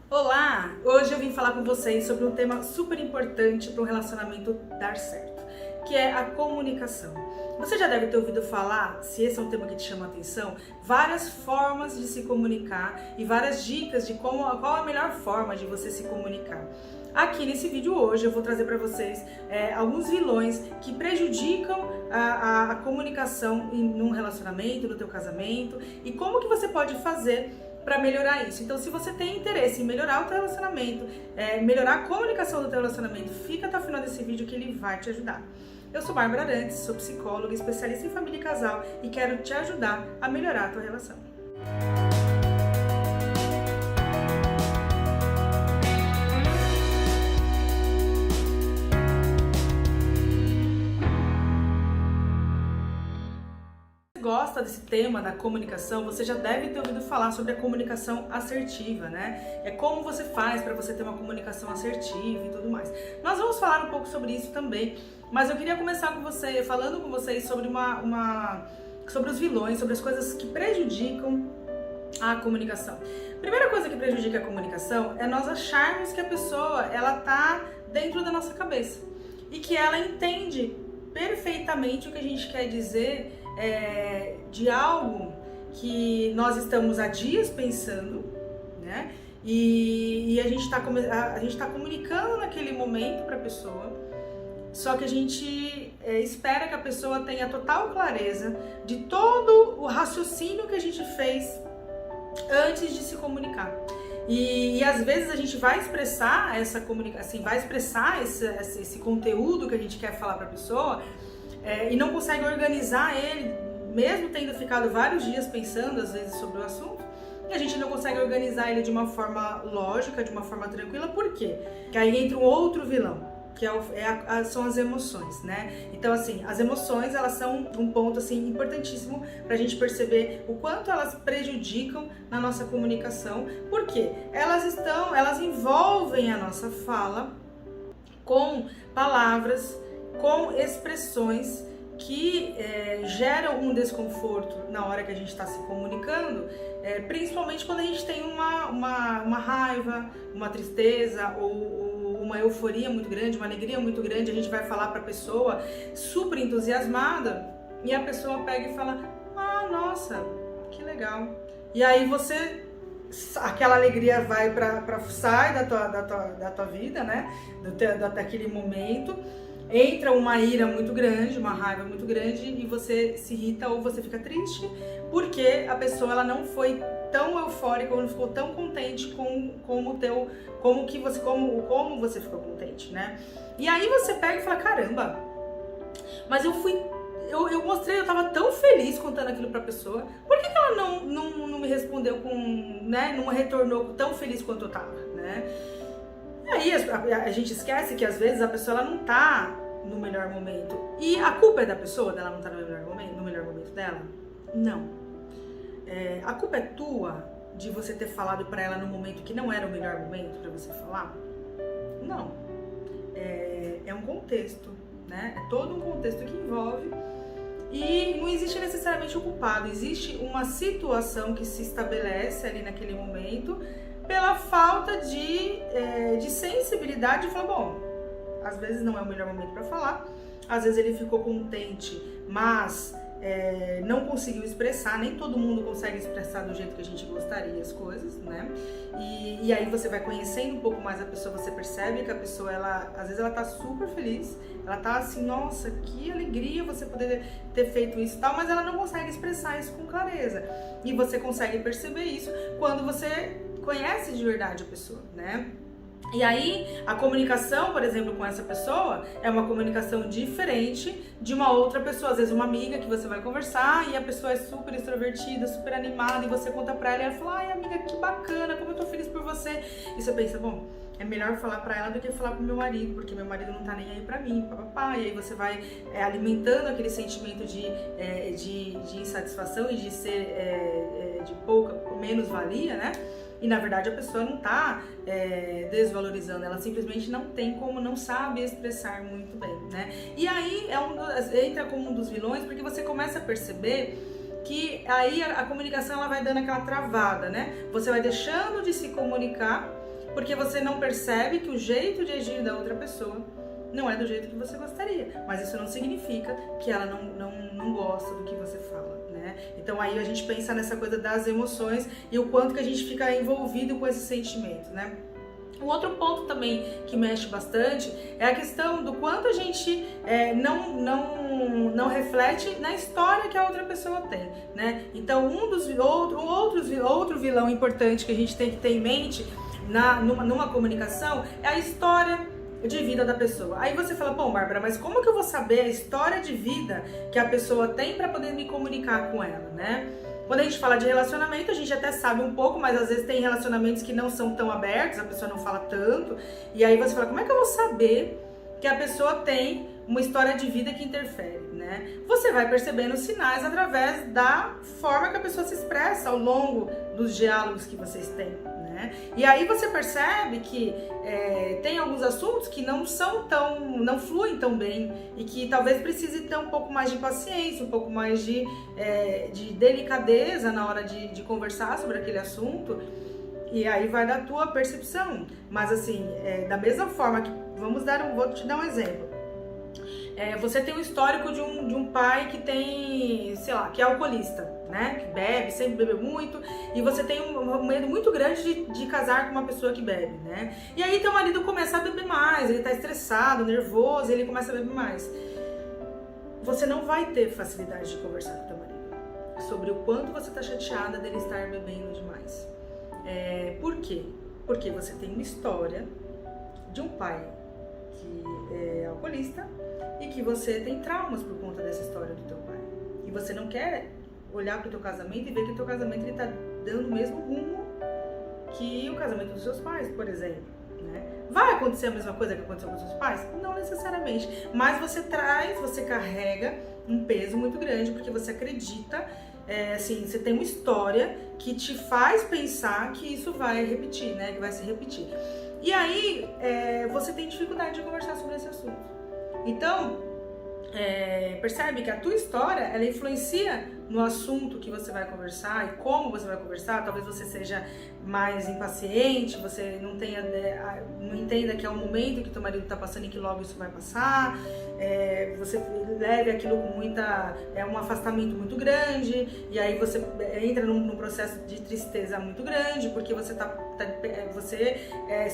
Olá! Hoje eu vim falar com vocês sobre um tema super importante para um relacionamento dar certo, que é a comunicação. Você já deve ter ouvido falar, se esse é um tema que te chama a atenção, várias formas de se comunicar e várias dicas de qual a melhor forma de você se comunicar. Aqui nesse vídeo hoje eu vou trazer para vocês alguns vilões que prejudicam a comunicação num relacionamento, no teu casamento, e como que você pode fazer para melhorar isso. Então, se você tem interesse em melhorar o teu relacionamento, melhorar a comunicação do teu relacionamento, fica até o final desse vídeo que ele vai te ajudar. Eu sou Bárbara Arantes, sou psicóloga, especialista em família e casal e quero te ajudar a melhorar a tua relação. Gosta desse tema da comunicação, você já deve ter ouvido falar sobre a comunicação assertiva, né? É como você faz para você ter uma comunicação assertiva e tudo mais. Nós vamos falar um pouco sobre isso também, mas eu queria começar falando com vocês sobre sobre os vilões, sobre as coisas que prejudicam a comunicação. Primeira coisa que prejudica a comunicação é nós acharmos que a pessoa ela tá dentro da nossa cabeça e que ela entende perfeitamente o que a gente quer dizer de algo que nós estamos há dias pensando, né? E a gente tá comunicando naquele momento para a pessoa, só que a gente espera que a pessoa tenha total clareza de todo o raciocínio que a gente fez antes de se comunicar. E às vezes a gente vai expressar essa comunicação, vai expressar esse conteúdo que a gente quer falar para a pessoa, e não consegue organizar ele, mesmo tendo ficado vários dias pensando às vezes sobre o assunto, e a gente não consegue organizar ele de uma forma lógica, de uma forma tranquila. Por quê? Que aí entra um outro vilão, que são as emoções, né? Então, assim, as emoções, elas são um ponto, assim, importantíssimo pra gente perceber o quanto elas prejudicam na nossa comunicação. Por quê? Elas envolvem a nossa fala com palavras, com expressões que geram um desconforto na hora que a gente está se comunicando, principalmente quando a gente tem uma raiva, uma tristeza ou uma euforia muito grande, uma alegria muito grande. A gente vai falar para a pessoa super entusiasmada e a pessoa pega e fala: ah, nossa, que legal. E aí aquela alegria sai da tua vida, né? Daquele momento. Entra uma ira muito grande, uma raiva muito grande, e você se irrita ou você fica triste porque a pessoa ela não foi tão eufórica ou não ficou tão contente como você ficou contente, né? E aí você pega e fala: caramba, mas eu mostrei, eu tava tão feliz contando aquilo pra pessoa, por que ela não me respondeu né, não retornou tão feliz quanto eu tava, né? E aí a gente esquece que às vezes a pessoa ela não tá no melhor momento. E a culpa é da pessoa, dela não tá no melhor momento dela? Não. A culpa é tua de você ter falado pra ela no momento que não era o melhor momento pra você falar? Não. É um contexto, né? É todo um contexto que envolve. E não existe necessariamente o culpado, existe uma situação que se estabelece ali naquele momento pela falta de sensibilidade de falar: bom, às vezes não é o melhor momento para falar, às vezes ele ficou contente, mas não conseguiu expressar, nem todo mundo consegue expressar do jeito que a gente gostaria as coisas, né? E aí você vai conhecendo um pouco mais a pessoa, você percebe que a pessoa, às vezes ela tá super feliz, ela tá assim: nossa, que alegria você poder ter feito isso e tal, mas ela não consegue expressar isso com clareza. E você consegue perceber isso quando você conhece de verdade a pessoa, né? E aí, a comunicação, por exemplo, com essa pessoa é uma comunicação diferente de uma outra pessoa. Às vezes uma amiga que você vai conversar e a pessoa é super extrovertida, super animada, e você conta pra ela e ela fala: ai, amiga, que bacana, como eu tô feliz por você. E você pensa: bom, é melhor falar pra ela do que falar pro meu marido, porque meu marido não tá nem aí pra mim, papapá. E aí você vai alimentando aquele sentimento de insatisfação e de ser de menos valia, né? E na verdade a pessoa não tá desvalorizando, ela simplesmente não tem como, não sabe expressar muito bem, né? E aí entra como um dos vilões, porque você começa a perceber que aí a comunicação ela vai dando aquela travada, né? Você vai deixando de se comunicar porque você não percebe que o jeito de agir da outra pessoa não é do jeito que você gostaria, mas isso não significa que ela não gosta do que você fala, né? Então aí a gente pensa nessa coisa das emoções e o quanto que a gente fica envolvido com esse sentimento, né? Um outro ponto também que mexe bastante é a questão do quanto a gente não reflete na história que a outra pessoa tem, né? Então outro vilão importante que a gente tem que ter em mente numa comunicação é a história de vida da pessoa. Aí você fala, bom, Bárbara, mas como que eu vou saber a história de vida que a pessoa tem para poder me comunicar com ela, né? Quando a gente fala de relacionamento, a gente até sabe um pouco, mas às vezes tem relacionamentos que não são tão abertos, a pessoa não fala tanto, e aí você fala, como é que eu vou saber que a pessoa tem uma história de vida que interfere, né? Você vai percebendo sinais através da forma que a pessoa se expressa ao longo dos diálogos que vocês têm, né? E aí você percebe que tem alguns assuntos que não fluem tão bem e que talvez precise ter um pouco mais de paciência, um pouco mais de delicadeza na hora de conversar sobre aquele assunto. E aí vai da tua percepção. Mas assim, da mesma forma que vou te dar um exemplo. Você tem um histórico de um pai que tem, sei lá, que é alcoolista, né? Que bebe, sempre bebeu muito, e você tem um medo muito grande de casar com uma pessoa que bebe, né? E aí teu marido começa a beber mais, ele tá estressado, nervoso, e ele começa a beber mais. Você não vai ter facilidade de conversar com teu marido sobre o quanto você tá chateada dele estar bebendo demais. Por quê? Porque você tem uma história de um pai que é alcoolista e que você tem traumas por conta dessa história do teu pai. E você não quer olhar pro teu casamento e ver que o teu casamento ele tá dando o mesmo rumo que o casamento dos seus pais, por exemplo, né? Vai acontecer a mesma coisa que aconteceu com os seus pais? Não necessariamente. Mas você carrega um peso muito grande porque você acredita, você tem uma história que te faz pensar que isso vai repetir, né? Que vai se repetir. E aí, você tem dificuldade de conversar sobre esse assunto. Então, percebe que a tua história, ela influencia no assunto que você vai conversar e como você vai conversar. Talvez você seja mais impaciente, você não entenda que é um momento que teu marido está passando e que logo isso vai passar. Você leve aquilo com um afastamento muito grande, e aí você entra num processo de tristeza muito grande, porque você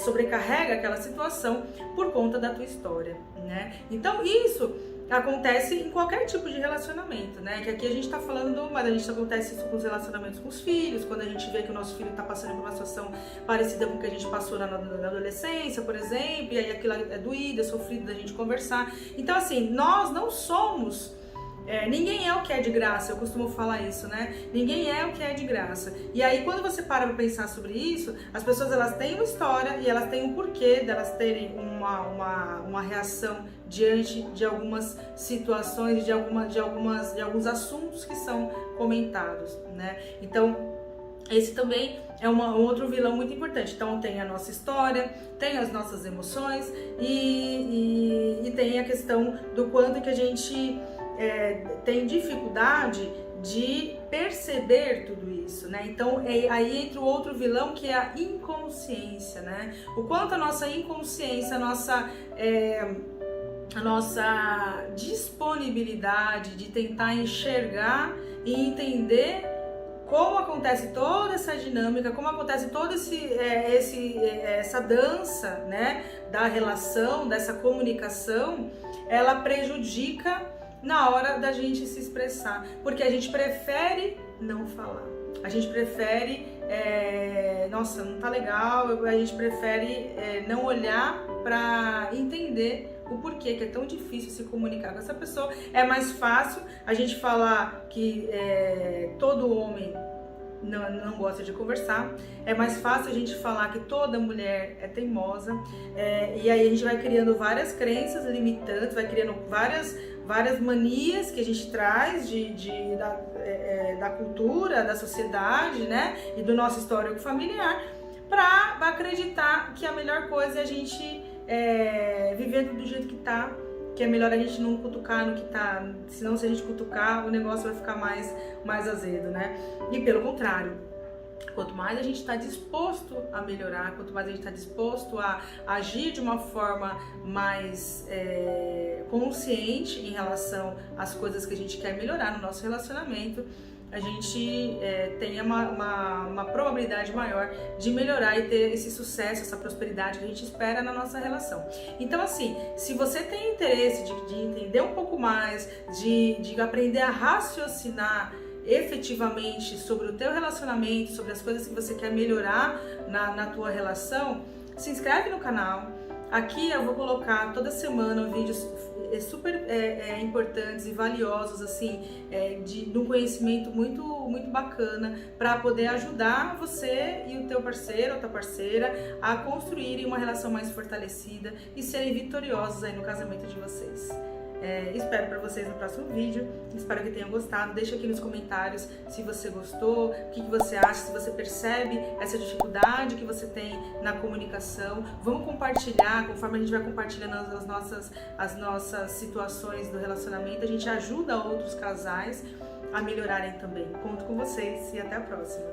sobrecarrega aquela situação por conta da tua história, né? Então isso acontece em qualquer tipo de relacionamento, né? Que aqui a gente tá falando, mas a gente acontece isso com os relacionamentos com os filhos, quando a gente vê que o nosso filho tá passando por uma situação parecida com o que a gente passou na adolescência, por exemplo, e aí aquilo é doído, é sofrido da gente conversar. Então, assim, nós não somos... ninguém é o que é de graça, eu costumo falar isso, né? Ninguém é o que é de graça. E aí, quando você para pra pensar sobre isso, as pessoas, elas têm uma história e elas têm um porquê delas terem uma reação diante de algumas situações, de alguns assuntos que são comentados, né? Então, esse também é um outro vilão muito importante. Então tem a nossa história, tem as nossas emoções e tem a questão do quanto que a gente tem dificuldade de perceber tudo isso, né? Então aí entra o outro vilão, que é a inconsciência, né? O quanto a nossa inconsciência, a nossa disponibilidade de tentar enxergar e entender como acontece toda essa dinâmica, como acontece toda essa dança, né, da relação, dessa comunicação, ela prejudica na hora da gente se expressar, porque a gente prefere não falar. A gente prefere, nossa, não tá legal, a gente prefere não olhar para entender o porquê que é tão difícil se comunicar com essa pessoa. É mais fácil a gente falar que todo homem não gosta de conversar, é mais fácil a gente falar que toda mulher é teimosa, e aí a gente vai criando várias crenças limitantes, vai criando várias manias que a gente traz da cultura, da sociedade, né, e do nosso histórico familiar, para acreditar que a melhor coisa é a gente viver do jeito que tá, que é melhor a gente não cutucar no que tá, senão se a gente cutucar o negócio vai ficar mais azedo, né? E pelo contrário, Quanto mais a gente está disposto a melhorar, quanto mais a gente está disposto a agir de uma forma mais consciente em relação às coisas que a gente quer melhorar no nosso relacionamento, a gente tem uma probabilidade maior de melhorar e ter esse sucesso, essa prosperidade que a gente espera na nossa relação. Então, assim, se você tem interesse de entender um pouco mais, de aprender a raciocinar efetivamente sobre o teu relacionamento, sobre as coisas que você quer melhorar na tua relação, se inscreve no canal. Aqui eu vou colocar toda semana vídeos super importantes e valiosos, assim, de um conhecimento muito, muito bacana para poder ajudar você e o teu parceiro ou tua parceira a construírem uma relação mais fortalecida e serem vitoriosos aí no casamento de vocês. Espero para vocês no próximo vídeo, espero que tenham gostado. Deixa aqui nos comentários se você gostou, o que você acha, se você percebe essa dificuldade que você tem na comunicação. Vamos compartilhar, conforme a gente vai compartilhando as nossas situações do relacionamento, a gente ajuda outros casais a melhorarem também. Conto com vocês e até a próxima.